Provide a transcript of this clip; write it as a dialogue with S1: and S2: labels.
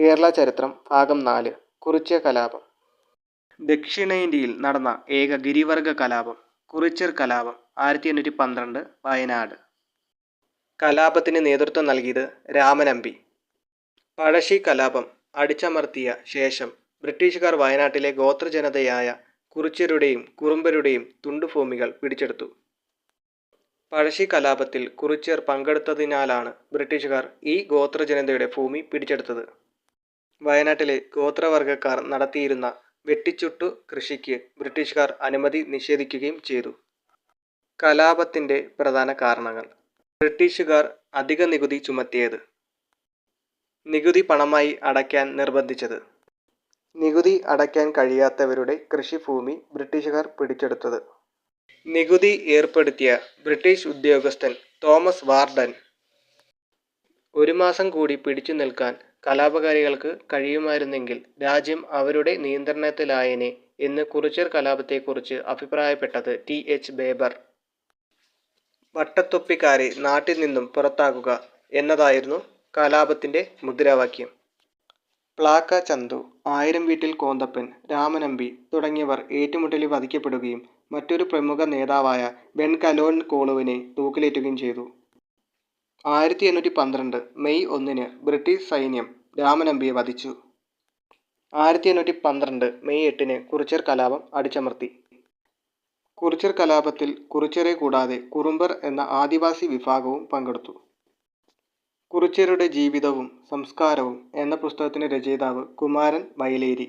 S1: കേരള ചരിത്രം ഭാഗം 4 കുറിച്യർ കലാപം. ദക്ഷിണേന്ത്യയിൽ നടന്ന ഏക ഗിരിവർഗ കലാപം കുറിച്യർ കലാപം 1812 വയനാട്. കലാപത്തിന് നേതൃത്വം നൽകിയത് രാമനമ്പി. പഴശ്ശി കലാപം അടിച്ചമർത്തിയ ശേഷം ബ്രിട്ടീഷുകാർ വയനാട്ടിലെ ഗോത്രജനതയായ കുറിച്യരുടെയും കുറുമ്പരുടെയും തുണ്ടുഭൂമികൾ പിടിച്ചെടുത്തു. പഴശ്ശി കലാപത്തിൽ കുറിച്യർ പങ്കെടുത്തതിനാലാണ് ബ്രിട്ടീഷുകാർ ഈ ഗോത്രജനതയുടെ ഭൂമി പിടിച്ചെടുത്തത്. വയനാട്ടിലെ ഗോത്രവർഗക്കാർ നടത്തിയിരുന്ന വെട്ടിച്ചുട്ടു കൃഷിക്ക് ബ്രിട്ടീഷുകാർ അനുമതി നിഷേധിക്കുകയും ചെയ്തു. കലാപത്തിന്റെ പ്രധാന കാരണങ്ങൾ: ബ്രിട്ടീഷുകാർ അധിക നികുതി ചുമത്തിയത്, നികുതി പണമായി അടയ്ക്കാൻ നിർബന്ധിച്ചത്, നികുതി അടയ്ക്കാൻ കഴിയാത്തവരുടെ കൃഷിഭൂമി ബ്രിട്ടീഷുകാർ പിടിച്ചെടുത്തത്, നികുതി ഏർപ്പെടുത്തിയ ബ്രിട്ടീഷ് ഉദ്യോഗസ്ഥൻ തോമസ് വാർഡൻ. ഒരു മാസം കൂടി പിടിച്ചു നിൽക്കാൻ കലാപകാരികൾക്ക് കഴിയുമായിരുന്നെങ്കിൽ രാജ്യം അവരുടെ നിയന്ത്രണത്തിലായേനെ എന്ന് കുറിച്യർ കലാപത്തെക്കുറിച്ച് അഭിപ്രായപ്പെട്ടത് ടി.എച്ച്. ബേബർ. വട്ടത്തൊപ്പിക്കാരെ നാട്ടിൽ നിന്നും പുറത്താക്കുക എന്നതായിരുന്നു കലാപത്തിന്റെ മുദ്രാവാക്യം. പ്ലാക്ക ചന്തു, ആയിരം വീട്ടിൽ കോന്തപ്പൻ, രാമനമ്പി തുടങ്ങിയവർ ഏറ്റുമുട്ടലിൽ വധിക്കപ്പെടുകയും മറ്റൊരു പ്രമുഖ നേതാവായ ബെൻകലോൺ കോളുവിനെ തൂക്കിലേറ്റുകയും ചെയ്തു. 1812 മെയ് 1 ബ്രിട്ടീഷ് സൈന്യം രാമനമ്പിയെ വധിച്ചു. 1812 മെയ് 8 കുറിച്യർ കലാപം അടിച്ചമർത്തി. കുറിച്യർ കലാപത്തിൽ കുറിച്യരെ കൂടാതെ കുറുമ്പർ എന്ന ആദിവാസി വിഭാഗവും പങ്കെടുത്തു. കുറിച്യരുടെ ജീവിതവും സംസ്കാരവും എന്ന പുസ്തകത്തിന്റെ രചയിതാവ് കുമാരൻ വയലേരി.